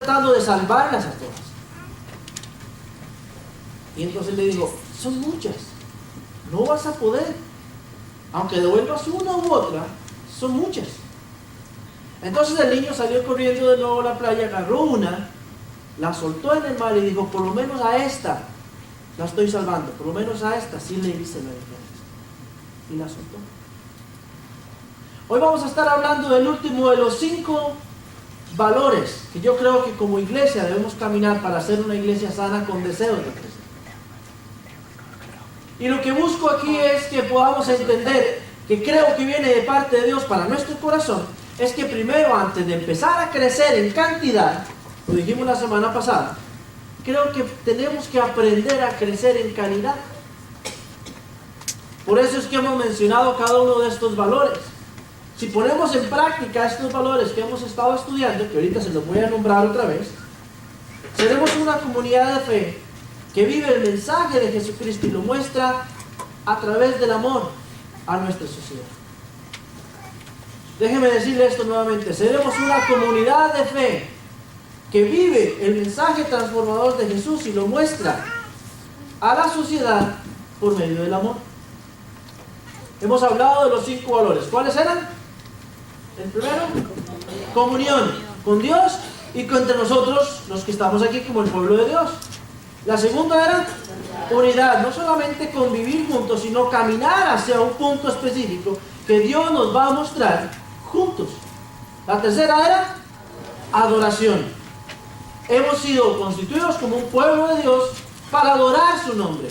tratando de salvarlas a todas. Y entonces le digo, son muchas, no vas a poder, aunque devuelvas una u otra, son muchas. Entonces el niño salió corriendo de nuevo a la playa, agarró una, la soltó en el mar y dijo, por lo menos a esta la estoy salvando, por lo menos a esta sí le hice la diferencia. Y la soltó. Hoy vamos a estar hablando del último de los 5 valores que yo creo que como iglesia debemos caminar para ser una iglesia sana con deseos de crecer. Y lo que busco aquí es que podamos entender, que creo que viene de parte de Dios para nuestro corazón, es que primero, antes de empezar a crecer en cantidad, lo dijimos la semana pasada, creo que tenemos que aprender a crecer en calidad. Por eso es que hemos mencionado cada uno de estos valores. Si ponemos en práctica estos valores que hemos estado estudiando, que ahorita se los voy a nombrar otra vez, seremos una comunidad de fe que vive el mensaje de Jesucristo y lo muestra a través del amor a nuestra sociedad. Déjeme decirle esto nuevamente, seremos una comunidad de fe que vive el mensaje transformador de Jesús y lo muestra a la sociedad por medio del amor. Hemos hablado de los 5 valores. ¿Cuáles eran? El primero, comunión con Dios y entre nosotros, los que estamos aquí como el pueblo de Dios. La segunda era unidad, no solamente convivir juntos, sino caminar hacia un punto específico que Dios nos va a mostrar juntos. La tercera era adoración. Hemos sido constituidos como un pueblo de Dios para adorar su nombre,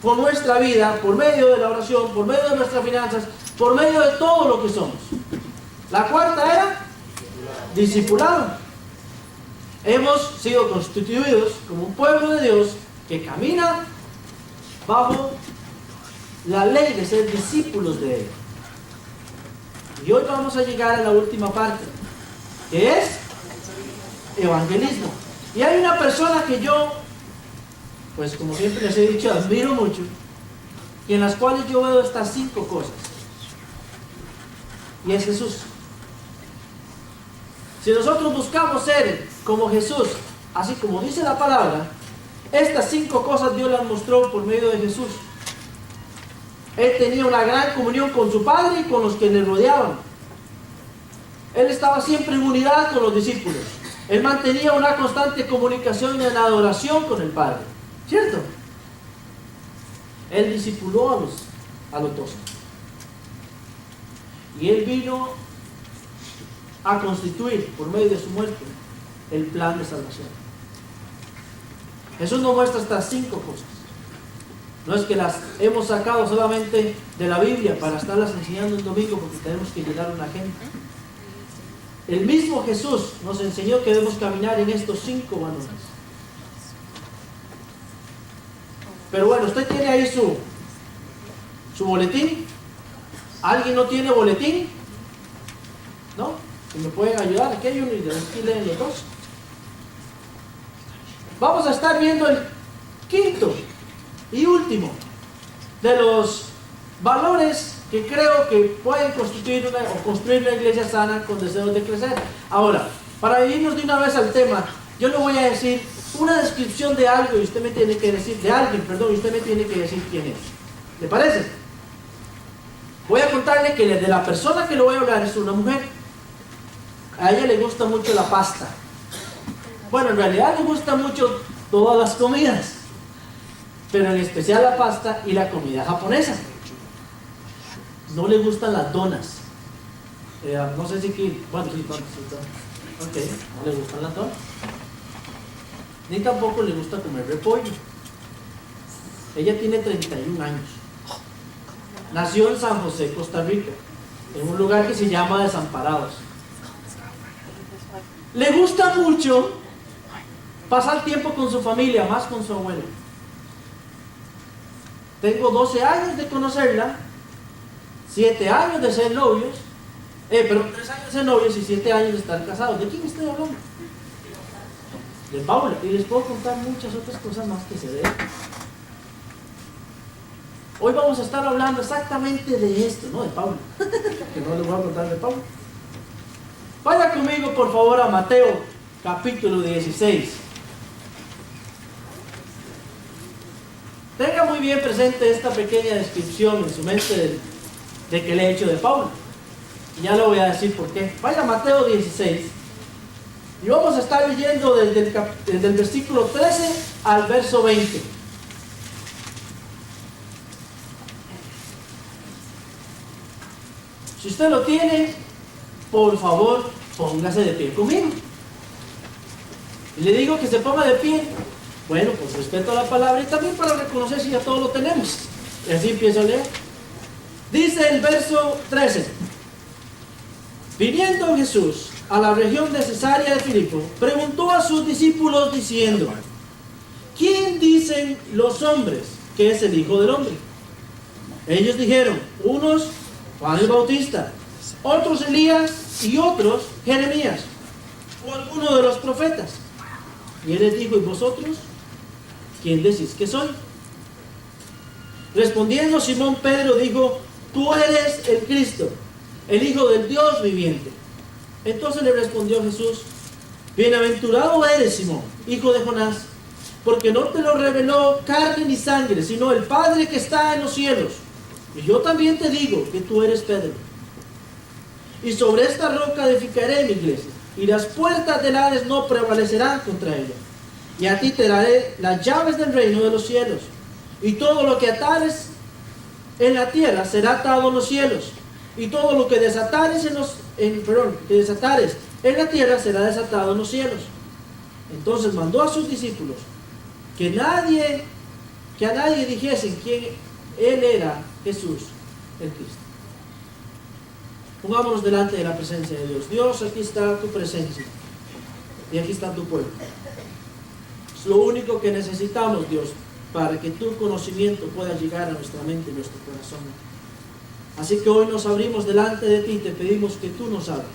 con nuestra vida, por medio de la oración, por medio de nuestras finanzas, por medio de todo lo que somos. La cuarta era discipulado. Hemos sido constituidos como un pueblo de Dios que camina bajo la ley de ser discípulos de Él. Y hoy vamos a llegar a la última parte, que es evangelismo. Y hay una persona que yo, pues como siempre les he dicho, admiro mucho, y en las cuales yo veo estas 5 cosas. Y es Jesús. Si nosotros buscamos ser como Jesús, así como dice la palabra, estas 5 cosas Dios las mostró por medio de Jesús. Él tenía una gran comunión con su Padre y con los que le rodeaban. Él estaba siempre en unidad con los discípulos. Él mantenía una constante comunicación en adoración con el Padre. ¿Cierto? Él discipuló a los 12. Y Él vino a constituir, por medio de su muerte, el plan de salvación. Jesús nos muestra estas 5 cosas. No es que las hemos sacado solamente de la Biblia para estarlas enseñando un domingo porque tenemos que llegar a una gente. El mismo Jesús nos enseñó que debemos caminar en estos 5 valores. Pero bueno, usted tiene ahí su boletín. ¿Alguien no tiene boletín? ¿No? ¿Que me pueden ayudar? Aquí hay uno y aquí leen los 2. Vamos a estar viendo el 5º y último de los valores que creo que pueden constituir construir una iglesia sana con deseos de crecer. Ahora, para irnos de una vez al tema, yo le voy a decir una descripción de algo y usted me tiene que decir, de alguien, perdón, y usted me tiene que decir quién es. ¿Le parece? Voy a contarle que de la persona que le voy a hablar es una mujer. A ella le gusta mucho la pasta. Bueno, en realidad le gusta mucho todas las comidas, pero en especial la pasta y la comida japonesa. No le gustan las donas. No sé si aquí, bueno, sí, donas. Ok, no le gustan las donas. Ni tampoco le gusta comer repollo. Ella tiene 31 años. Nació en San José, Costa Rica, en un lugar que se llama Desamparados. Le gusta mucho pasar tiempo con su familia, más con su abuelo. Tengo 12 años de conocerla, 7 años de ser novios, 3 años de ser novios y 7 años de estar casados. ¿De quién estoy hablando? De Paula. Y les puedo contar muchas otras cosas más que se ven. Hoy vamos a estar hablando exactamente de esto, no de Paula, que no les voy a contar de Paula. Vaya conmigo por favor a Mateo capítulo 16. Tenga muy bien presente esta pequeña descripción en su mente de que le he hecho de Pablo. Y ya le voy a decir por qué. Vaya a Mateo 16. Y vamos a estar leyendo desde el versículo 13 al verso 20. Si usted lo tiene, por favor, póngase de pie conmigo. Y le digo que se ponga de pie. Bueno, pues respeto a la palabra y también para reconocer si ya todo lo tenemos. Y así empiezo a leer. Dice el verso 13. Viniendo Jesús a la región de Cesarea de Filipo, preguntó a sus discípulos diciendo: ¿quién dicen los hombres que es el Hijo del Hombre? Ellos dijeron: unos Juan el Bautista, otros Elías y otros Jeremías o alguno de los profetas. Y él les dijo: ¿y vosotros quién decís que soy? Respondiendo Simón Pedro dijo: tú eres el Cristo, el Hijo del Dios viviente. Entonces le respondió Jesús: bienaventurado eres, Simón, hijo de Jonás, porque no te lo reveló carne ni sangre, sino el Padre que está en los cielos. Y yo también te digo que tú eres Pedro, y sobre esta roca edificaré mi iglesia, y las puertas del Hades no prevalecerán contra ella. Y a ti te daré las llaves del reino de los cielos, y todo lo que atares en la tierra será atado en los cielos, y todo lo que desatares en la tierra será desatado en los cielos. Entonces mandó a sus discípulos que a nadie dijesen quién él era, Jesús el Cristo. Pongámonos delante de la presencia de Dios. Dios, aquí está tu presencia y aquí está tu pueblo. Es lo único que necesitamos, Dios, para que tu conocimiento pueda llegar a nuestra mente y nuestro corazón. Así que hoy nos abrimos delante de ti y te pedimos que tú nos hables,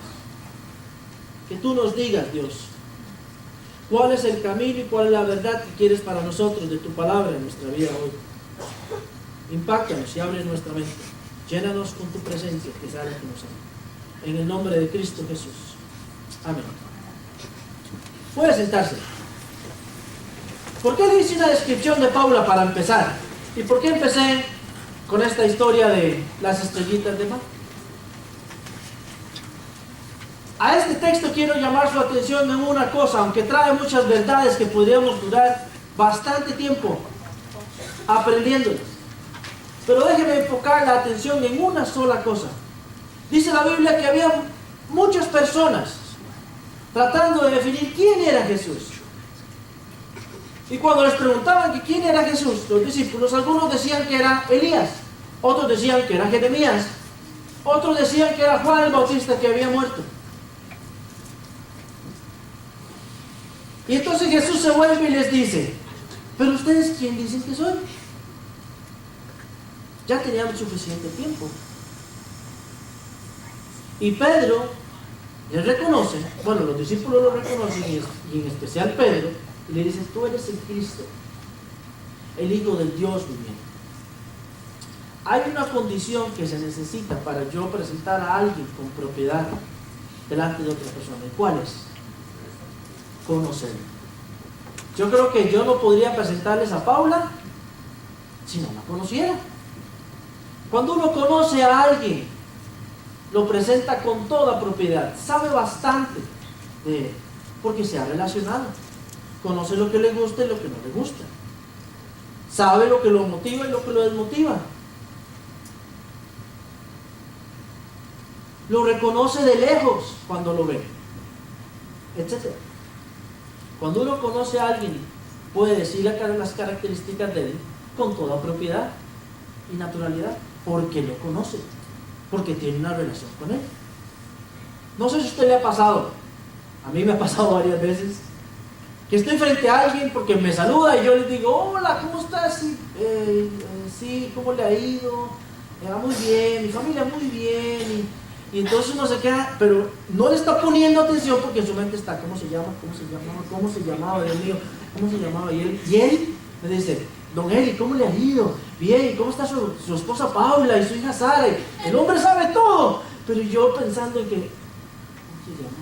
que tú nos digas, Dios, cuál es el camino y cuál es la verdad que quieres para nosotros de tu palabra en nuestra vida hoy. Impáctanos y abre nuestra mente. Llénanos con tu presencia, que sea la que nos ama. En el nombre de Cristo Jesús. Amén. Puede sentarse. ¿Por qué dice una descripción de Paula para empezar? ¿Y por qué empecé con esta historia de las estrellitas de mar? A este texto quiero llamar su atención en una cosa, aunque trae muchas verdades que podríamos durar bastante tiempo aprendiéndolas. Pero déjeme enfocar la atención en una sola cosa. Dice la Biblia que había muchas personas tratando de definir quién era Jesús. Y cuando les preguntaban que quién era Jesús, los discípulos, algunos decían que era Elías, otros decían que era Jeremías, otros decían que era Juan el Bautista que había muerto. Y entonces Jesús se vuelve y les dice: ¿pero ustedes quién dicen que soy? Ya tenían suficiente tiempo. Y Pedro les reconoce, bueno, los discípulos lo reconocen, y en especial Pedro, y le dice: tú eres el Cristo, el Hijo del Dios viviente. Hay una condición que se necesita para yo presentar a alguien con propiedad delante de otra persona. ¿Y cuál es? Conocerlo. Yo creo que yo no podría presentarles a Paula si no la conociera. Cuando uno conoce a alguien, lo presenta con toda propiedad, sabe bastante de él, porque se ha relacionado, conoce lo que le gusta y lo que no le gusta, sabe lo que lo motiva y lo que lo desmotiva, lo reconoce de lejos cuando lo ve, etc. Cuando uno conoce a alguien, puede decir las características de él con toda propiedad y naturalidad, porque lo conoce, porque tiene una relación con él. No sé si a usted le ha pasado, a mí me ha pasado varias veces, que estoy frente a alguien porque me saluda y yo le digo: hola, ¿cómo estás? Sí, ¿cómo le ha ido? Muy bien, mi familia muy bien. Y entonces uno se queda, pero no le está poniendo atención porque en su mente está: ¿cómo se llamaba? Dios mío, ¿cómo se llamaba? Y él me dice: don Eli, ¿cómo le ha ido? Bien, ¿cómo está su esposa Paula y su hija Sara? Y el hombre sabe todo, pero yo pensando en que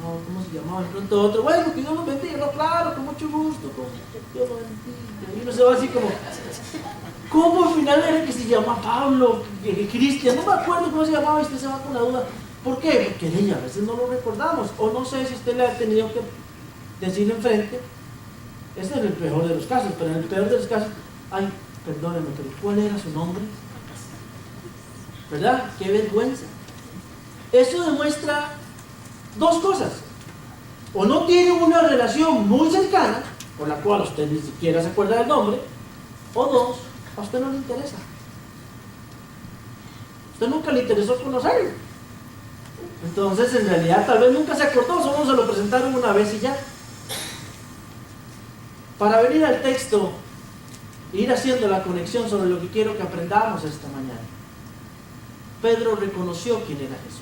¿cómo se llamaba? De pronto otro, bueno, que Dios los bendiga, no, claro, con mucho gusto, que Dios los bendiga. Y uno se va así como, ¿cómo al final era que se llama Pablo, Cristian? No me acuerdo cómo se llamaba, y usted se va con la duda. ¿Por qué? Porque a veces no lo recordamos, o no sé si usted le ha tenido que decirle enfrente. Este es el peor de los casos, pero en el peor de los casos, ay, perdóneme, pero ¿cuál era su nombre? ¿Verdad? ¡Qué vergüenza! Eso demuestra dos cosas. O no tiene una relación muy cercana, por la cual usted ni siquiera se acuerda del nombre, o dos, a usted no le interesa. Usted nunca le interesó conocerlo. Entonces, en realidad, tal vez nunca se acordó, solo se lo presentaron una vez y ya. Para venir al texto e ir haciendo la conexión sobre lo que quiero que aprendamos esta mañana, Pedro reconoció quién era Jesús.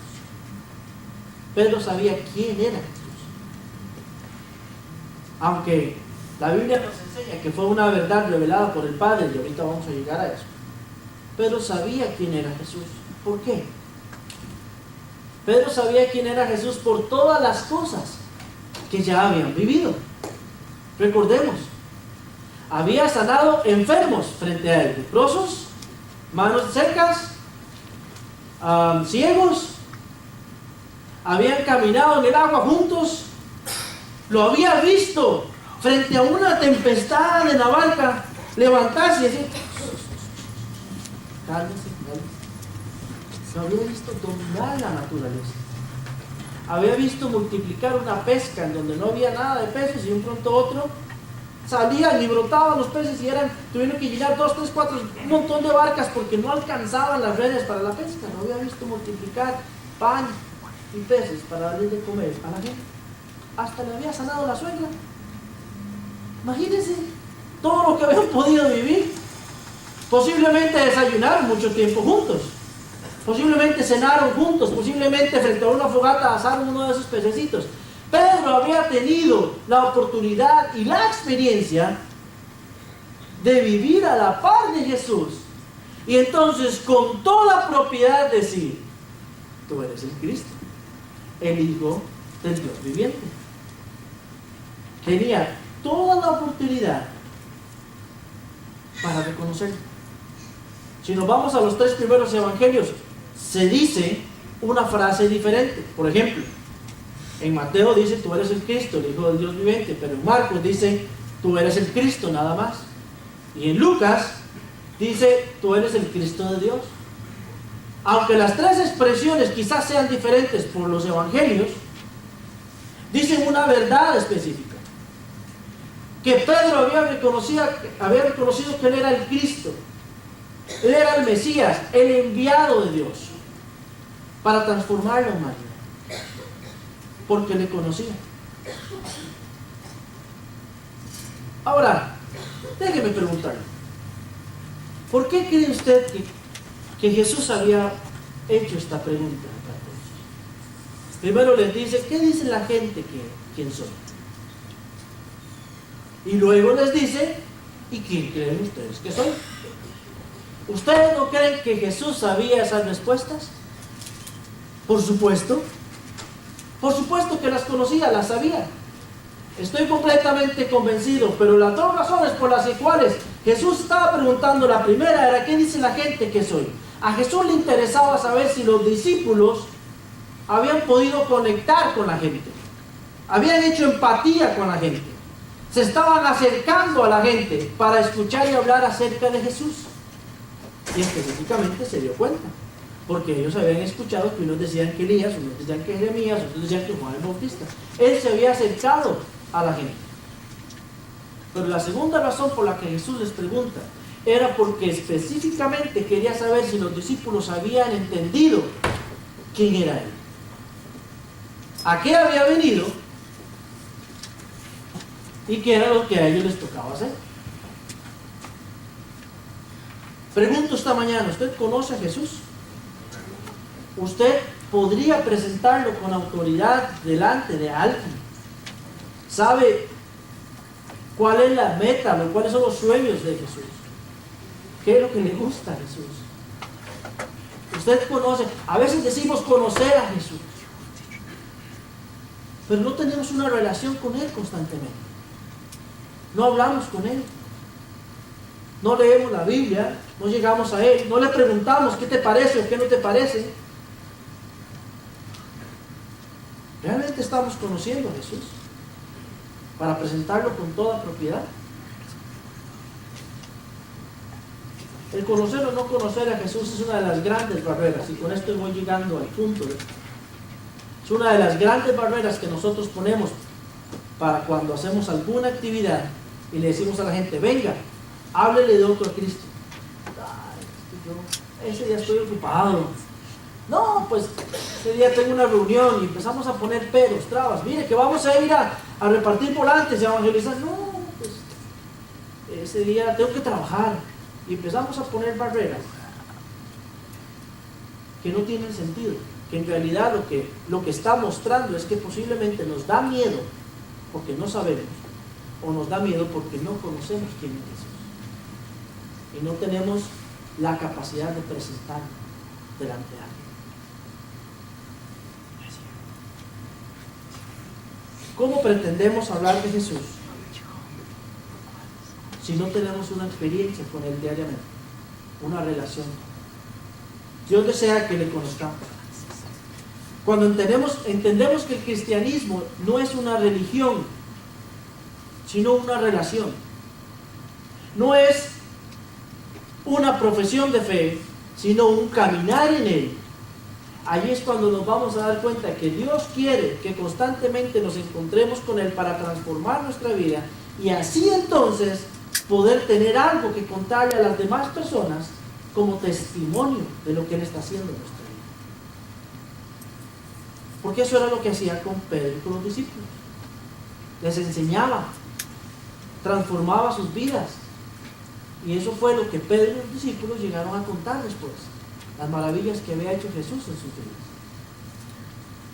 Pedro sabía quién era Jesús. Aunque la Biblia nos enseña que fue una verdad revelada por el Padre, y ahorita vamos a llegar a eso, Pedro sabía quién era Jesús. ¿Por qué? Pedro sabía quién era Jesús por todas las cosas que ya habían vivido. Recordemos, había sanado enfermos frente a él, leprosos, manos secas, ciegos, habían caminado en el agua juntos, lo había visto frente a una tempestad en la barca, levantarse y decir, cálmese. Lo había visto dominar la naturaleza. Había visto multiplicar una pesca en donde no había nada de peces y de un pronto otro salían y brotaban los peces y tuvieron que llenar 2, 3, 4, un montón de barcas porque no alcanzaban las redes para la pesca. Lo había visto multiplicar pan y peces para darle de comer a la gente. Hasta le había sanado la suegra. Imagínense todo lo que habían podido vivir. Posiblemente desayunaron mucho tiempo juntos. Posiblemente cenaron juntos, posiblemente frente a una fogata asaron uno de esos pececitos. Pedro había tenido la oportunidad y la experiencia de vivir a la par de Jesús. Y entonces con toda propiedad decir, tú eres el Cristo, el Hijo del Dios viviente. Tenía toda la oportunidad para reconocerlo. Si nos vamos a los 3 primeros evangelios, se dice una frase diferente. Por ejemplo, en Mateo dice, tú eres el Cristo, el Hijo del Dios viviente, pero en Marcos dice, tú eres el Cristo, nada más. Y en Lucas dice, tú eres el Cristo de Dios. Aunque las 3 expresiones quizás sean diferentes por los evangelios, dicen una verdad específica. Que Pedro había reconocido que él era el Cristo. Él era el Mesías, el enviado de Dios para transformar la humanidad, porque le conocía. Ahora, déjeme preguntarle, ¿por qué cree usted que Jesús había hecho esta pregunta? Primero les dice, ¿qué dice la gente quién soy? Y luego les dice, ¿y quién creen ustedes que soy? ¿Ustedes no creen que Jesús sabía esas respuestas? Por supuesto que las conocía, las sabía. Estoy completamente convencido, pero las 2 razones por las cuales Jesús estaba preguntando, la primera era, ¿qué dice la gente que soy? A Jesús le interesaba saber si los discípulos habían podido conectar con la gente, habían hecho empatía con la gente, se estaban acercando a la gente para escuchar y hablar acerca de Jesús. Y específicamente se dio cuenta, porque ellos habían escuchado que unos decían que Elías, unos decían que Jeremías, otros decían que Juan el Bautista. Él se había acercado a la gente. Pero la segunda razón por la que Jesús les pregunta era porque específicamente quería saber si los discípulos habían entendido quién era Él, a qué había venido y qué era lo que a ellos les tocaba hacer. Pregunto esta mañana, ¿usted conoce a Jesús? ¿Usted podría presentarlo con autoridad delante de alguien? ¿Sabe cuál es la meta, cuáles son los sueños de Jesús? ¿Qué es lo que le gusta a Jesús? Usted conoce, a veces decimos conocer a Jesús. pero no tenemos una relación con Él constantemente. No hablamos con Él. No leemos la Biblia, no llegamos a Él, no le preguntamos qué te parece o qué no te parece. ¿Realmente estamos conociendo a Jesús para presentarlo con toda propiedad? El conocer o no conocer a Jesús es una de las grandes barreras, y con esto voy llegando al punto. Es una de las grandes barreras que nosotros ponemos para cuando hacemos alguna actividad y le decimos a la gente, venga, háblele de otro Cristo. Ay, ese día estoy ocupado. No, pues ese día tengo una reunión y empezamos a poner peros, trabas. Mire, que vamos a ir a repartir volantes y a evangelizar. No, pues ese día tengo que trabajar. Y empezamos a poner barreras que no tienen sentido. Que en realidad lo que está mostrando es que posiblemente nos da miedo porque no sabemos, o nos da miedo porque no conocemos quién es Jesús. Y no tenemos la capacidad de presentarlo delante de alguien. ¿Cómo pretendemos hablar de Jesús si no tenemos una experiencia con Él diariamente? Una relación. Dios desea que le conozcamos. Cuando entendemos que el cristianismo no es una religión, sino una relación. No es una profesión de fe, sino un caminar en Él. Allí es cuando nos vamos a dar cuenta que Dios quiere que constantemente nos encontremos con Él para transformar nuestra vida, y así entonces poder tener algo que contarle a las demás personas como testimonio de lo que Él está haciendo en nuestra vida. Porque eso era lo que hacía con Pedro y con los discípulos. Les enseñaba, transformaba sus vidas, y eso fue lo que Pedro y los discípulos llegaron a contar después. Las maravillas que había hecho Jesús en sus vidas,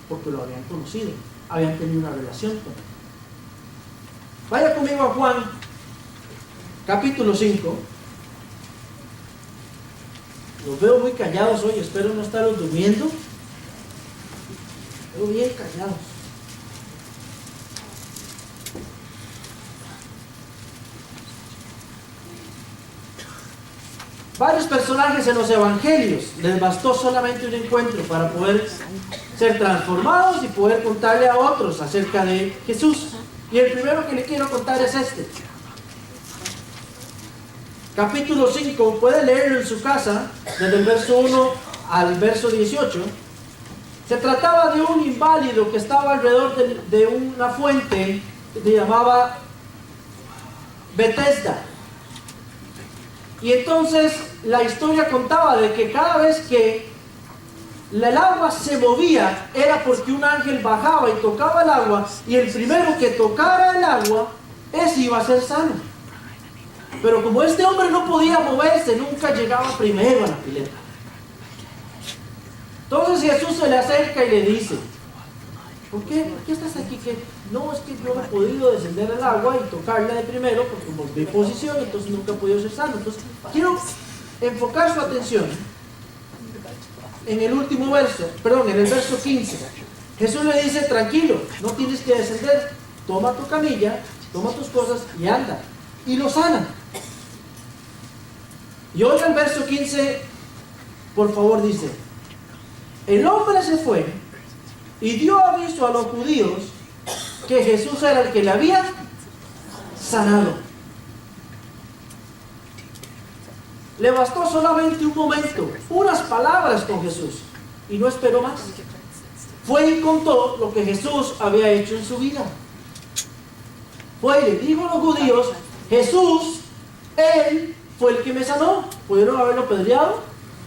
porque lo habían conocido, habían tenido una relación con Él. Vaya conmigo a Juan capítulo 5. Los veo muy callados hoy, espero no estarlos durmiendo. Los veo bien callados. Varios personajes en los evangelios les bastó solamente un encuentro para poder ser transformados y poder contarle a otros acerca de Jesús. Y el primero que le quiero contar es este. Capítulo 5, puede leerlo en su casa, desde el verso 1 al verso 18. Se trataba de un inválido que estaba alrededor de una fuente que se llamaba Betesda. Y entonces la historia contaba de que cada vez que el agua se movía era porque un ángel bajaba y tocaba el agua, y el primero que tocara el agua, ese iba a ser sano. Pero como este hombre no podía moverse, nunca llegaba primero a la pileta. Entonces Jesús se le acerca y le dice, ¿por qué estás aquí? No, es que yo no he podido descender al agua y tocarla de primero, porque como mi posición, entonces nunca he podido ser sano. Entonces quiero enfocar su atención en el último verso, perdón, en el verso 15. Jesús le dice, tranquilo, no tienes que descender, toma tu camilla, toma tus cosas y anda. Y lo sana. Y oiga el verso 15, por favor, dice, el hombre se fue y dio aviso a los judíos que Jesús era el que le había sanado. Le bastó solamente un momento, unas palabras con Jesús, y no esperó más. Fue y contó lo que Jesús había hecho en su vida. Fue y le dijo a los judíos, Jesús, Él fue el que me sanó. Pudieron haberlo apedreado,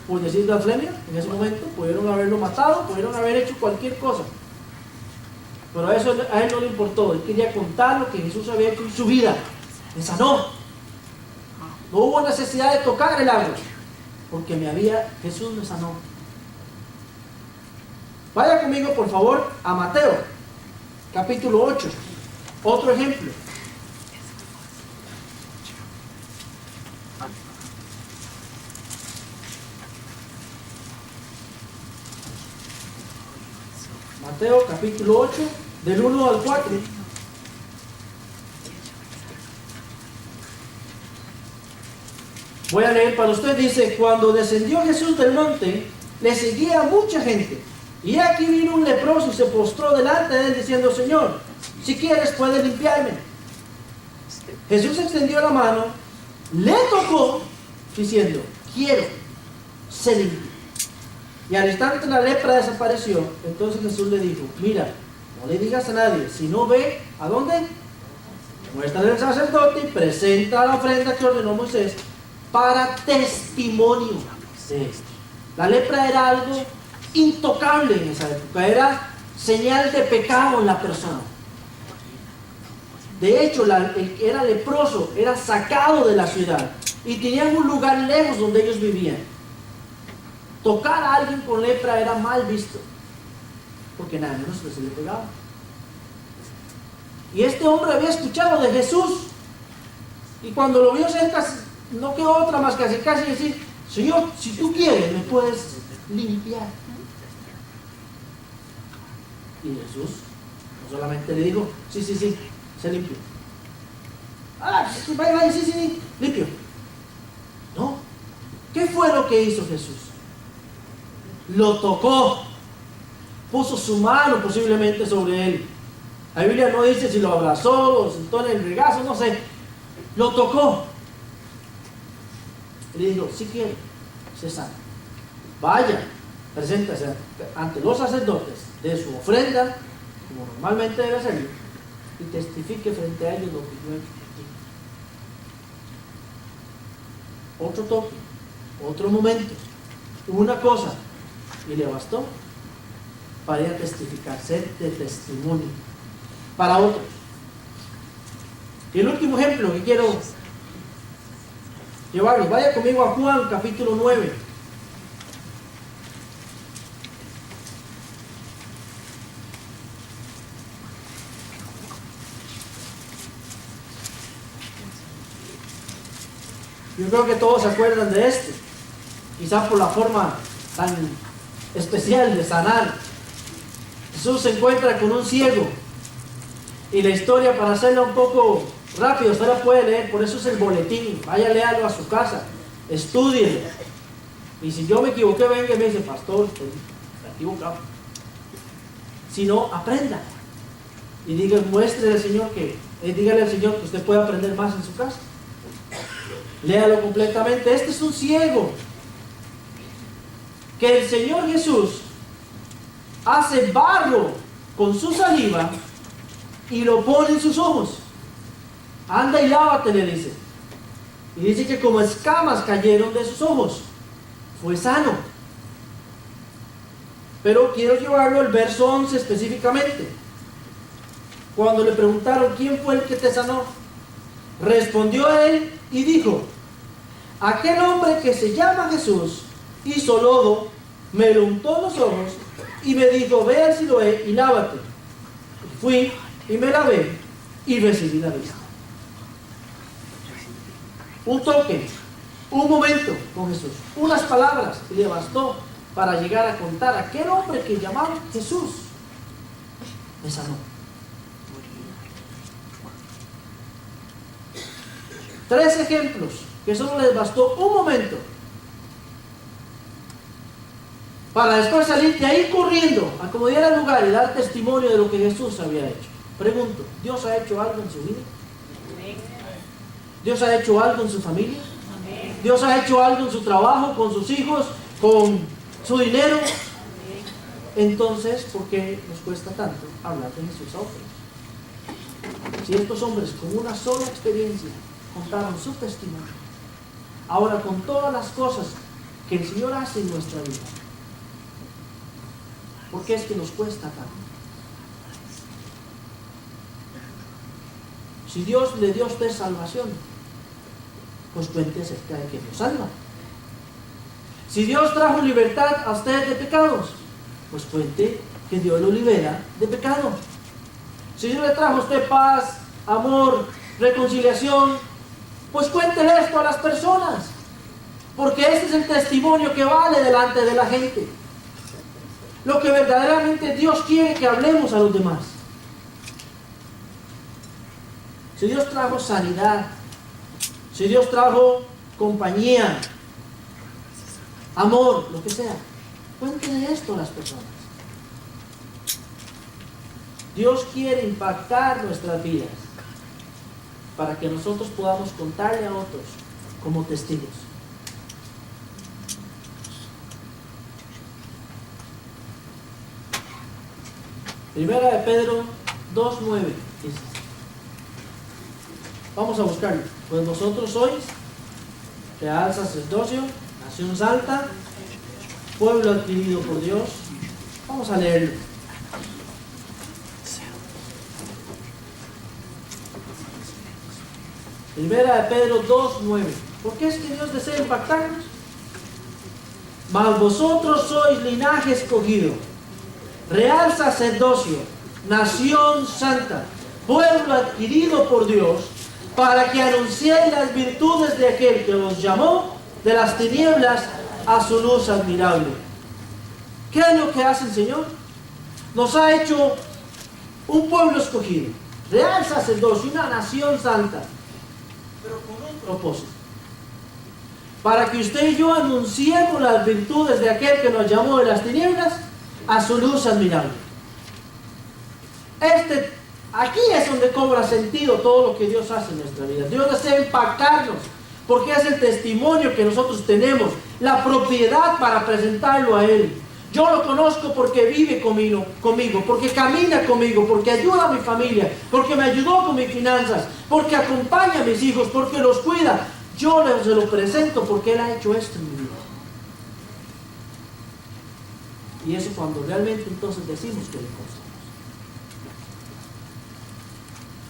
por decir blasfemia en ese momento, pudieron haberlo matado, pudieron haber hecho cualquier cosa. Pero a Él no le importó. Él quería contar lo que Jesús había hecho en su vida. Me sanó. No hubo necesidad de tocar el agua, porque Jesús me sanó. Vaya conmigo, por favor, a Mateo, capítulo 8. Otro ejemplo. Mateo, capítulo 8, del 1 al 4. Voy a leer para usted. Dice: cuando descendió Jesús del monte, le seguía mucha gente. Y aquí vino un leproso y se postró delante de él diciendo: Señor, si quieres puedes limpiarme. Jesús extendió la mano, le tocó diciendo: quiero, sé limpio. Y al instante la lepra desapareció. Entonces Jesús le dijo: mira, no le digas a nadie, sino ve, ¿a dónde? Muéstrale al sacerdote y presenta la ofrenda que ordenó Moisés para testimonio de esto. La lepra era algo intocable en esa época, era señal de pecado en la persona. De hecho, el que era leproso era sacado de la ciudad y tenían un lugar lejos donde ellos vivían. Tocar a alguien con lepra era mal visto, porque nada menos que se le pegaba. Y este hombre había escuchado de Jesús, y cuando lo vio cerca, no quedó otra más que acercarse y decir: Señor, si tú quieres, me puedes limpiar. Y Jesús no solamente le dijo: sí, se limpió. Vaya, sí, limpio. No. ¿Qué fue lo que hizo Jesús? Lo tocó, puso su mano posiblemente sobre él. La Biblia no dice si lo abrazó, lo sentó en el regazo, no sé. Lo tocó. Y le dijo: si quiere, se sana. Vaya, preséntase ante los sacerdotes de su ofrenda, como normalmente debe hacerlo, y testifique frente a ellos lo que yo he hecho por ti. Otro toque, otro momento, una cosa, y le bastó para ir a testificar, ser de testimonio para otros. Y el último ejemplo que quiero llevarlos, vaya conmigo a Juan capítulo 9. Yo creo que todos se acuerdan de este, quizás por la forma tan especial de sanar. Jesús se encuentra con un ciego, y la historia, para hacerla un poco rápido, usted la puede leer, por eso es el boletín. Vaya, léalo a su casa, estúdielo, y si yo me equivoqué, venga y me dice: pastor, estoy equivocado. Si no, aprenda y muéstrele al Señor dígale al Señor que usted puede aprender más en su casa. Léalo completamente. Este es un ciego que el Señor Jesús hace barro con su saliva y lo pone en sus ojos. Anda y lávate, le dice. Y dice que como escamas cayeron de sus ojos. Fue sano. Pero quiero llevarlo al verso 11 específicamente. Cuando le preguntaron: ¿quién fue el que te sanó? Respondió él y dijo: aquel hombre que se llama Jesús hizo lodo, me lo untó en los ojos y me dijo: ve al Siloé y lávate. Y fui y me lavé y recibí la vista. Un toque, un momento con Jesús, unas palabras, y le bastó para llegar a contar: aquel hombre que llamaban Jesús me sanó. 3 ejemplos que solo les bastó un momento para después salir de ahí corriendo a como diera lugar y dar testimonio de lo que Jesús había hecho. Pregunto: ¿Dios ha hecho algo en su vida? ¿Dios ha hecho algo en su familia? ¿Dios ha hecho algo en su trabajo, con sus hijos, con su dinero? Entonces, ¿por qué nos cuesta tanto hablar de Jesús a otros? Si estos hombres con una sola experiencia contaron su testimonio, ahora con todas las cosas que el Señor hace en nuestra vida, ¿por qué es que nos cuesta tanto? Si Dios le dio a usted salvación, pues cuente acerca de que Dios salva. Si Dios trajo libertad a usted de pecados, pues cuente que Dios lo libera de pecado. Si Dios le trajo a usted paz, amor, reconciliación, pues cuéntele esto a las personas, porque este es el testimonio que vale delante de la gente. Lo que verdaderamente Dios quiere que hablemos a los demás. si Dios trajo sanidad, si Dios trajo compañía, amor, lo que sea, cuéntenle esto a las personas. Dios quiere impactar nuestras vidas para que nosotros podamos contarle a otros como testigos. Primera de Pedro 2:9 dice: vamos a buscarlo. Pues vosotros sois real sacerdocio, nación santa, pueblo adquirido por Dios. Vamos a leerlo. Primera de Pedro 2:9. ¿Por qué es que Dios desea impactarnos? Mas vosotros sois linaje escogido, real sacerdocio, nación santa, pueblo adquirido por Dios, para que anunciéis las virtudes de aquel que os llamó de las tinieblas a su luz admirable. ¿Qué es lo que hace el Señor? Nos ha hecho un pueblo escogido, real sacerdocio, una nación santa, pero con un propósito: para que usted y yo anunciemos las virtudes de aquel que nos llamó de las tinieblas a su luz admirable. Aquí es donde cobra sentido todo lo que Dios hace en nuestra vida. Dios desea impactarnos porque es el testimonio que nosotros tenemos, la propiedad para presentarlo a Él. Yo lo conozco porque vive conmigo, porque camina conmigo, porque ayuda a mi familia, porque me ayudó con mis finanzas, porque acompaña a mis hijos, porque los cuida. Yo se lo presento porque Él ha hecho esto en mi vida. Y eso cuando realmente entonces decimos que le conocemos.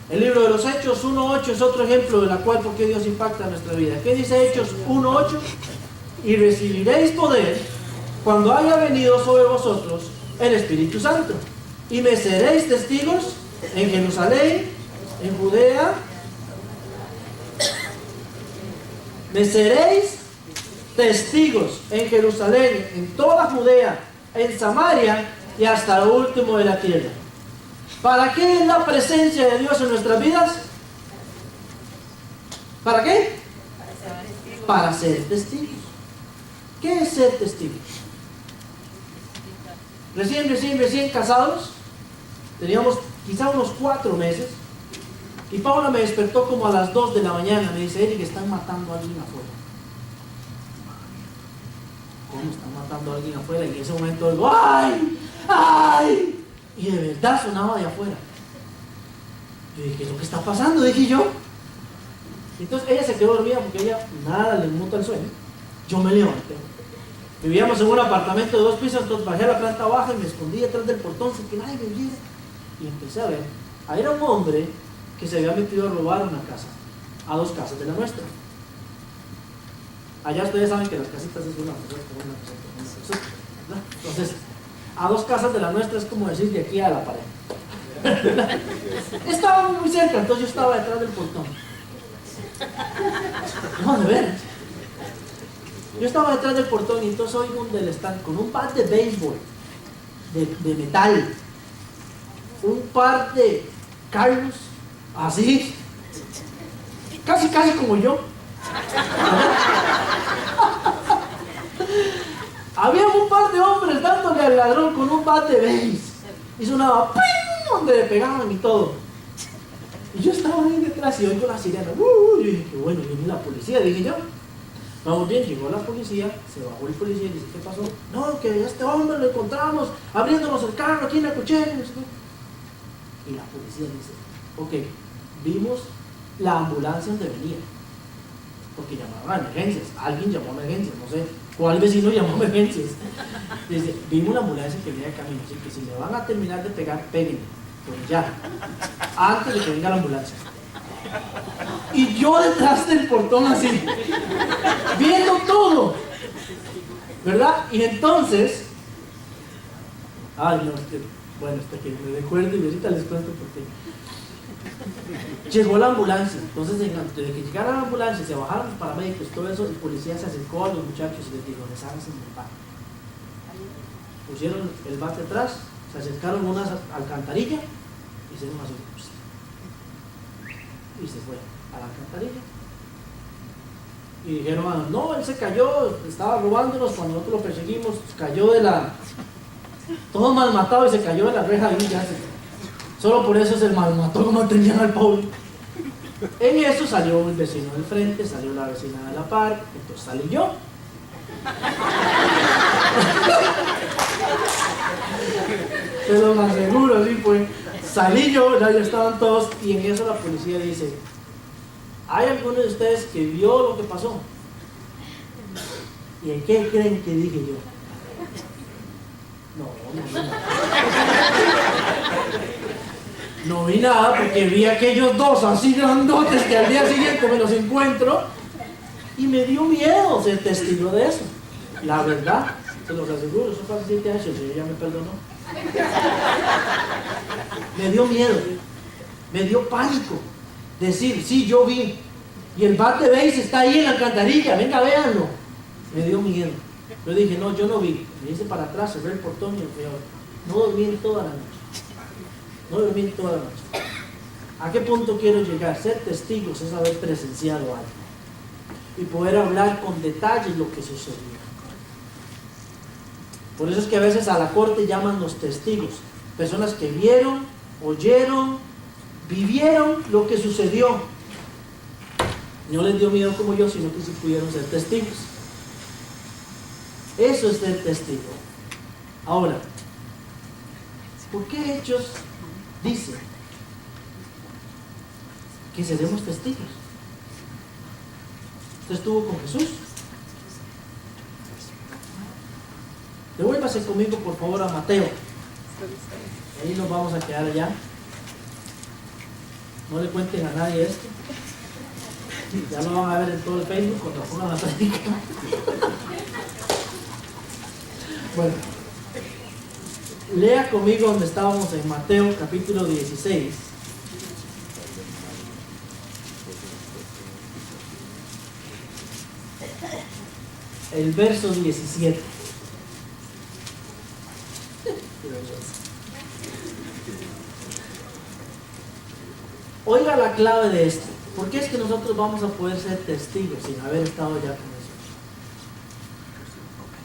El libro de los Hechos 1:8 es otro ejemplo de la cual por qué Dios impacta nuestra vida. ¿Qué dice Hechos 1:8? Y recibiréis poder cuando haya venido sobre vosotros el Espíritu Santo, y me seréis testigos en Jerusalén, en Judea. Me seréis testigos en Jerusalén, en toda Judea, en Samaria y hasta lo último de la tierra. ¿Para qué es la presencia de Dios en nuestras vidas? ¿Para qué? Para ser testigos. ¿Qué es ser testigos? Recién casados, teníamos quizá unos 4 meses, y Paula me despertó como a las 2 de la mañana. Me dice: Eric, están matando a alguien afuera. ¿Cómo están matando a alguien afuera? Y en ese momento digo: ¡ay! ¡ay! Y de verdad sonaba de afuera. Yo dije: ¿qué es lo que está pasando? Dije yo. Entonces ella se quedó dormida porque ella nada le muta el sueño. Yo me levanté. Vivíamos en un apartamento de 2 pisos, entonces bajé a la planta baja y me escondí detrás del portón sin que nadie me viera. Y empecé a ver. Ahí era un hombre que se había metido a robar una casa, a 2 casas de la nuestra. Allá ustedes saben que las casitas es una casa, ¿no? Entonces, a 2 casas de la nuestra es como decir de aquí a la pared. Estaba muy cerca, entonces yo estaba detrás del portón. No, de veras. Yo estaba detrás del portón y entonces oigo un del stand con un bat de béisbol de metal, un par de Carlos, así, casi como yo. Había un par de hombres dándole al ladrón con un bat de béis y sonaba ¡ping! Donde le pegaban y todo. Y yo estaba ahí detrás y oigo la sirena. Y dije: qué bueno, viene la policía, dije yo. Vamos bien, llegó la policía, se bajó el policía y dice: ¿qué pasó? No, que este hombre lo encontramos abriéndonos el carro aquí en la cochera. Y la policía dice: ok, vimos la ambulancia donde venía, porque llamaron a emergencias, alguien llamó a emergencias, no sé cuál vecino llamó a emergencias. Dice: vimos la ambulancia que venía de camino, así que si le van a terminar de pegar, péguenle, pues ya, antes de que venga la ambulancia. Y yo detrás del portón así, viendo todo, ¿verdad? Y entonces, ay no, bueno, hasta que me recuerdo y ahorita les cuento por qué. Llegó la ambulancia, entonces antes de que llegara la ambulancia, se bajaron los paramédicos, todo eso, el policía se acercó a los muchachos y les dijo: desháganse el bate. Pusieron el bate atrás, se acercaron a una alcantarilla y se hicieron así. y se fue a la alcantarilla. Y dijeron, no, él se cayó, estaba robándonos cuando nosotros lo perseguimos, cayó de la... todo mal matado y se cayó de la reja ahí, ya solo por eso se mal mató como tenían al pobre. En eso salió el vecino del frente, salió la vecina de la par, entonces salí yo. Se lo aseguro, así fue. Salí yo, ya estaban todos, y en eso la policía dice, ¿hay alguno de ustedes que vio lo que pasó? ¿Y en qué creen que dije yo? No vi nada porque vi a aquellos dos así grandotes que al día siguiente me los encuentro y me dio miedo ser testigo de eso. La verdad, se los aseguro, eso fue hace 7 años, el Señor ya me perdonó. Me dio miedo, me dio pánico decir, sí, yo vi, y el bat de base está ahí en la alcantarilla, venga, véanlo. Me dio miedo. Yo dije, no, yo no vi. Me hice para atrás, cerré el portón y no dormí en toda la noche. No dormí en toda la noche. ¿A qué punto quiero llegar? Ser testigos es haber presenciado algo y poder hablar con detalles lo que sucedió. Por eso es que a veces a la corte llaman los testigos, personas que vieron, oyeron, vivieron lo que sucedió. No les dio miedo como yo, sino que sí pudieron ser testigos. Eso es ser testigo. Ahora, ¿por qué Hechos dice que seremos testigos? ¿Usted estuvo con Jesús? Devuélvase conmigo por favor a Mateo. Ahí nos vamos a quedar allá. No le cuenten a nadie esto. Ya lo van a ver en todo el Facebook cuando pongan la práctica. Bueno, lea conmigo donde estábamos en Mateo capítulo 16. El verso 17. Oiga la clave de esto. ¿Por qué es que nosotros vamos a poder ser testigos sin haber estado ya con Jesús?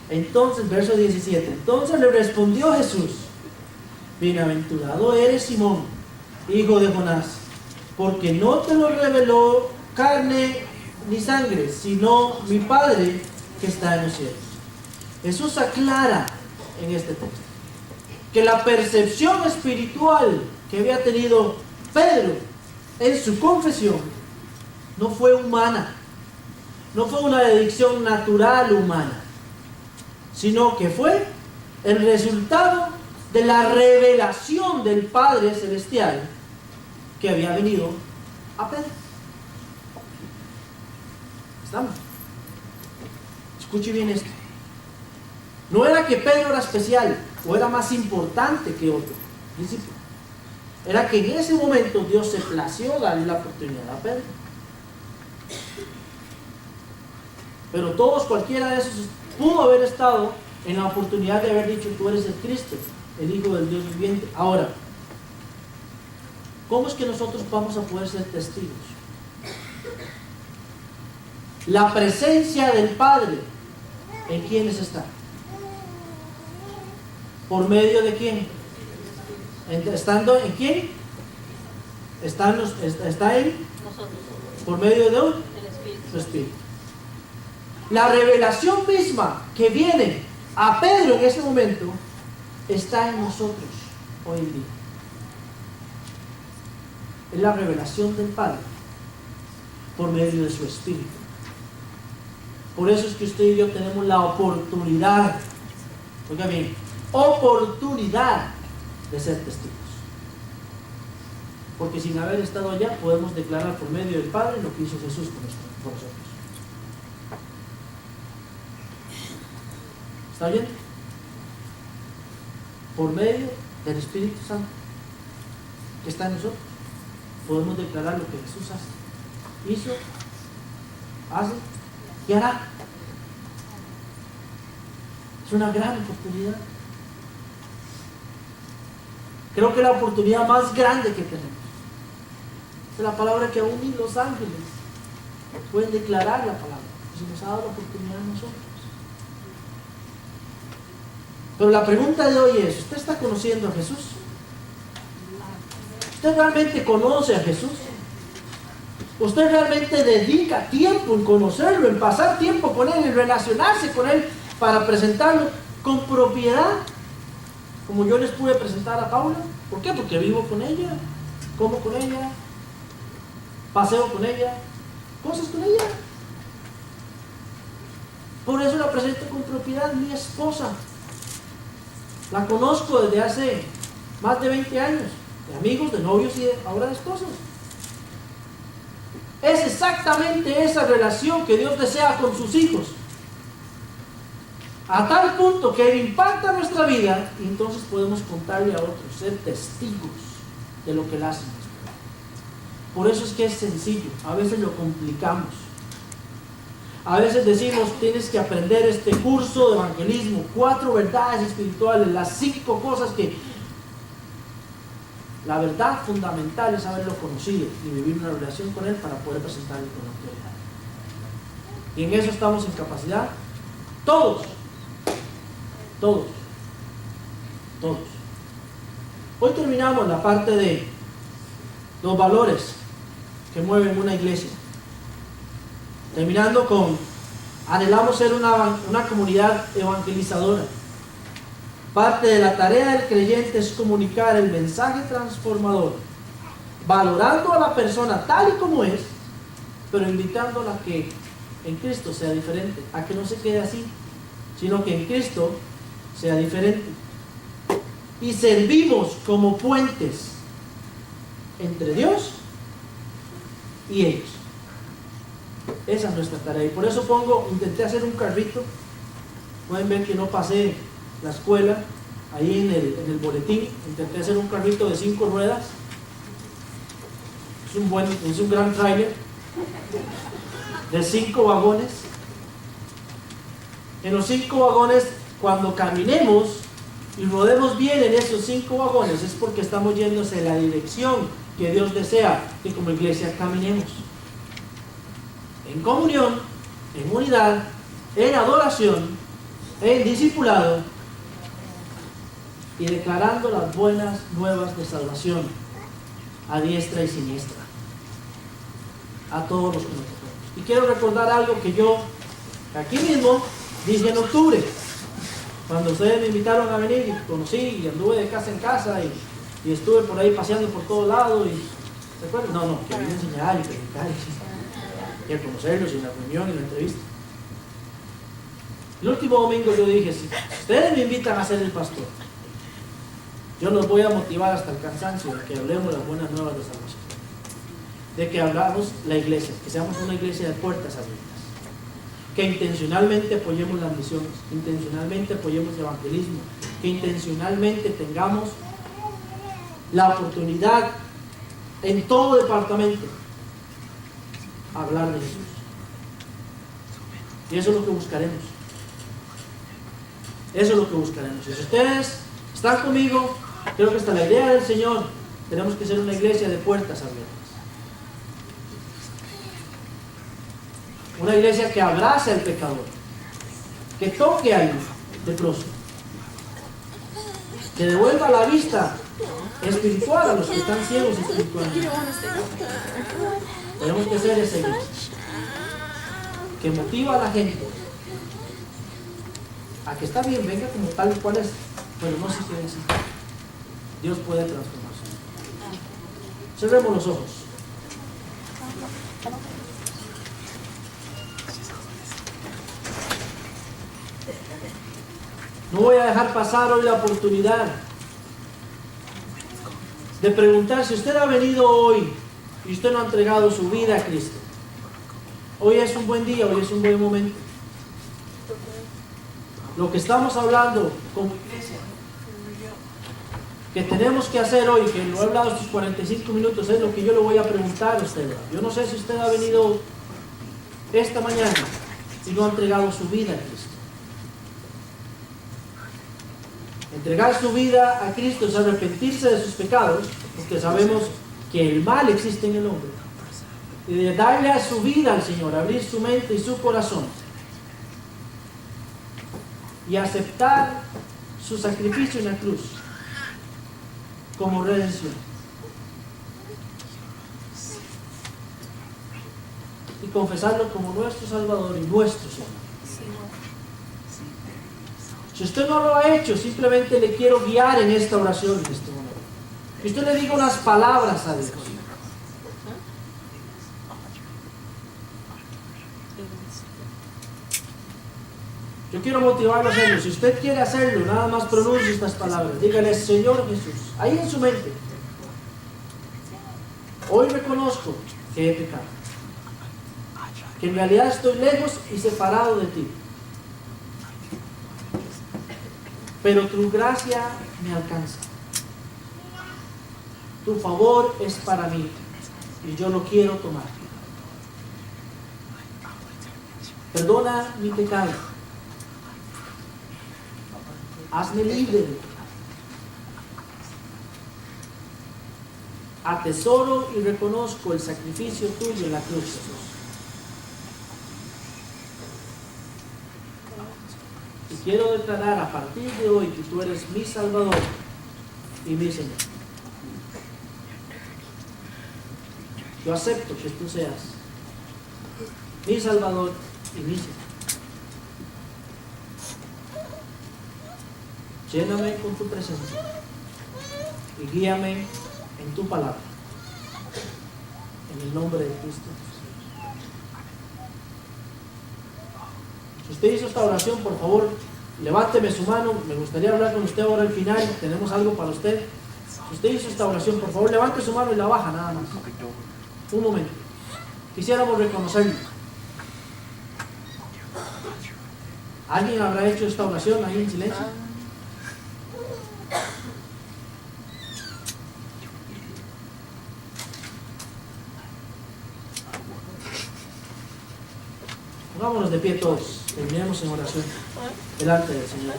Entonces, verso 17. Entonces le respondió Jesús: bienaventurado eres, Simón, hijo de Jonás, porque no te lo reveló carne ni sangre, sino mi Padre que está en los cielos. Jesús aclara en este texto que la percepción espiritual que había tenido Pedro en su confesión no fue humana, no fue una dedicción natural humana, sino que fue el resultado de la revelación del Padre Celestial que había venido a Pedro. ¿Estamos? Escuche bien esto. No era que Pedro era especial o era más importante que otro discípulo. Era que en ese momento Dios se plació darle la oportunidad a Pedro. Pero todos, cualquiera de esos, pudo haber estado en la oportunidad de haber dicho: tú eres el Cristo, el Hijo del Dios viviente. Ahora, ¿cómo es que nosotros vamos a poder ser testigos? La presencia del Padre, ¿en quiénes está? ¿Por medio de quién? ¿Estando en quién? ¿Está en nosotros? ¿Por medio de un? El Espíritu. La revelación misma que viene a Pedro en ese momento está en nosotros hoy en día. Es la revelación del Padre por medio de su Espíritu. Por eso es que usted y yo tenemos la oportunidad, oiga bien, oportunidad de ser testigos. Porque sin haber estado allá podemos declarar por medio del Padre lo que hizo Jesús por nosotros. ¿Está bien? Por medio del Espíritu Santo que está en nosotros podemos declarar lo que Jesús hace, hizo, hace y hará. Es una gran oportunidad. Creo que la oportunidad más grande que tenemos. Es la palabra que aún ni los ángeles pueden declarar la palabra. Se nos ha dado la oportunidad a nosotros. Pero la pregunta de hoy es, ¿usted está conociendo a Jesús? ¿Usted realmente conoce a Jesús? ¿Usted realmente dedica tiempo en conocerlo, en pasar tiempo con Él, en relacionarse con Él para presentarlo con propiedad? Como yo les pude presentar a Paula. ¿Por qué? Porque vivo con ella, como con ella, paseo con ella, cosas con ella. Por eso la presento con propiedad, mi esposa. La conozco desde hace más de 20 años, de amigos, de novios y ahora de esposos. Es exactamente esa relación que Dios desea con sus hijos. A tal punto que Él impacta nuestra vida y entonces podemos contarle a otros, ser testigos de lo que Él hace en nuestra vida. Por eso es que es sencillo, a veces lo complicamos. A veces decimos, tienes que aprender este curso de evangelismo, 4 verdades espirituales, las 5 cosas que... La verdad fundamental es haberlo conocido y vivir una relación con Él para poder presentarle con autoridad. Y en eso estamos en capacidad, todos. Hoy terminamos la parte de los valores que mueven una iglesia. Terminando con, anhelamos ser una comunidad evangelizadora. Parte de la tarea del creyente es comunicar el mensaje transformador, valorando a la persona tal y como es, pero invitándola a que en Cristo sea diferente, a que no se quede así, sino que en Cristo sea diferente. Y servimos como puentes entre Dios y ellos. Esa es nuestra tarea. Y por eso intenté hacer un carrito. Pueden ver que no pasé la escuela. Ahí en el boletín intenté hacer un carrito de 5 ruedas. Es un gran tráiler de 5 vagones. En los 5 vagones, cuando caminemos y rodemos bien en esos 5 vagones, es porque estamos yendo hacia la dirección que Dios desea que como iglesia caminemos. En comunión, en unidad, en adoración, en discipulado y declarando las buenas nuevas de salvación a diestra y siniestra a todos los que nos tocamos. Y quiero recordar algo que yo aquí mismo dije en octubre, cuando ustedes me invitaron a venir y conocí y anduve de casa en casa y estuve por ahí paseando por todos lados y ¿se acuerdan? No, que vine a enseñar y predicar y a conocerlos y en la reunión y la entrevista. El último domingo yo dije, si ustedes me invitan a ser el pastor, yo los voy a motivar hasta el cansancio de que hablemos las buenas nuevas de salvación, de que hablamos la iglesia, que seamos una iglesia de puertas abiertas, que intencionalmente apoyemos las misiones, que intencionalmente apoyemos el evangelismo, que intencionalmente tengamos la oportunidad en todo departamento hablar de Jesús. Y eso es lo que buscaremos. Eso es lo que buscaremos. Y si ustedes están conmigo, creo que hasta la idea del Señor, tenemos que ser una iglesia de puertas abiertas. Una iglesia que abrace al pecador, que toque al leproso, que devuelva la vista espiritual a los que están ciegos espiritualmente. Tenemos que ser esa iglesia que motiva a la gente a que está bien, venga como tal y cual es, pero no se quede así. Dios puede transformarse. Cerremos los ojos. No voy a dejar pasar hoy la oportunidad de preguntar si usted ha venido hoy y usted no ha entregado su vida a Cristo. Hoy es un buen día, hoy es un buen momento. Lo que estamos hablando como iglesia, que tenemos que hacer hoy, que lo he hablado estos 45 minutos, es lo que yo le voy a preguntar a usted. Yo no sé si usted ha venido esta mañana y no ha entregado su vida a Cristo. Entregar su vida a Cristo es arrepentirse de sus pecados, porque sabemos que el mal existe en el hombre y de darle a su vida al Señor, abrir su mente y su corazón y aceptar su sacrificio en la cruz como redención y confesarlo como nuestro Salvador y nuestro Señor. Si usted no lo ha hecho, simplemente le quiero guiar en esta oración en este momento. Que usted le diga unas palabras a Dios. Yo quiero motivarlo a hacerlo. Si usted quiere hacerlo, nada más pronuncie estas palabras. Dígale: Señor Jesús, ahí en su mente, hoy reconozco que he pecado, que en realidad estoy lejos y separado de ti, pero tu gracia me alcanza, tu favor es para mí y yo lo quiero tomar. Perdona mi pecado, hazme libre de pecado. Atesoro y reconozco el sacrificio tuyo en la cruz, Jesús. Y quiero declarar a partir de hoy que tú eres mi Salvador y mi Señor. Yo acepto que tú seas mi Salvador y mi Señor. Lléname con tu presencia y guíame en tu palabra. En el nombre de Cristo Jesús. Si usted hizo esta oración, por favor, levánteme su mano. Me gustaría hablar con usted ahora al final. Tenemos algo para usted. Si usted hizo esta oración, por favor, levante su mano y la baja nada más. Un momento. Quisiéramos reconocerlo. ¿Alguien habrá hecho esta oración ahí en silencio? Pongámonos de pie todos. Terminemos en oración delante del Señor.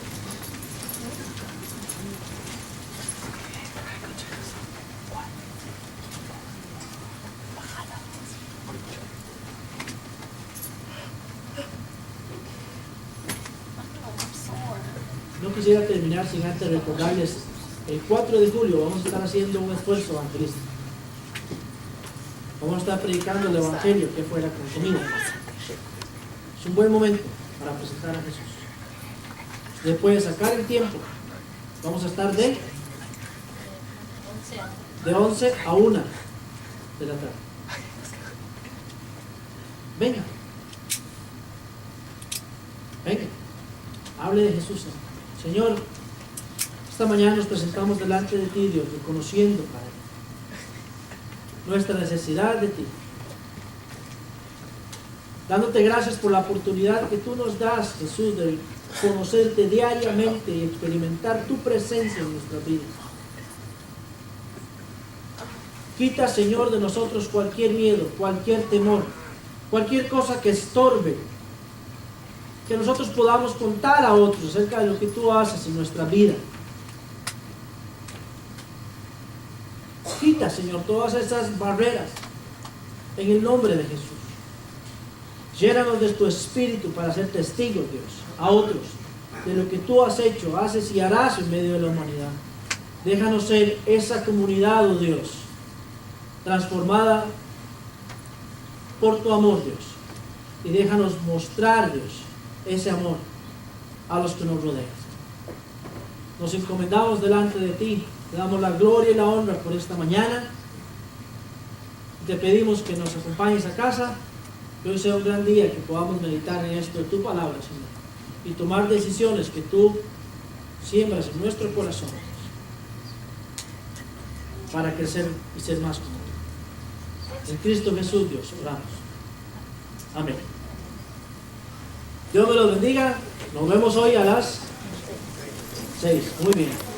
No quisiera terminar sin antes recordarles, el 4 de julio vamos a estar haciendo un esfuerzo evangelístico. Vamos a estar predicando el Evangelio que fuera con comida. Es un buen momento para presentar a Jesús. Usted puede sacar el tiempo. Vamos a estar de 11 a 1 de la tarde. Venga. Venga. Hable de Jesús. Señor, esta mañana nos presentamos delante de ti, Dios, reconociendo, Padre, nuestra necesidad de ti. Dándote gracias por la oportunidad que tú nos das, Jesús, de conocerte diariamente y experimentar tu presencia en nuestra vida. Quita, Señor, de nosotros cualquier miedo, cualquier temor, cualquier cosa que estorbe, que nosotros podamos contar a otros acerca de lo que tú haces en nuestra vida. Quita, Señor, todas esas barreras en el nombre de Jesús. Llénanos de tu espíritu para ser testigos, Dios, a otros de lo que tú has hecho, haces y harás en medio de la humanidad. Déjanos ser esa comunidad, oh Dios, transformada por tu amor, Dios. Y déjanos mostrar, Dios, ese amor a los que nos rodean. Nos encomendamos delante de ti. Te damos la gloria y la honra por esta mañana. Te pedimos que nos acompañes a casa. Que hoy sea un gran día, que podamos meditar en esto de tu palabra, Señor, y tomar decisiones que tú siembras en nuestro corazón para crecer y ser más como tú. En Cristo Jesús, Dios, oramos. Amén. Dios me los bendiga. Nos vemos hoy a las 6. Muy bien.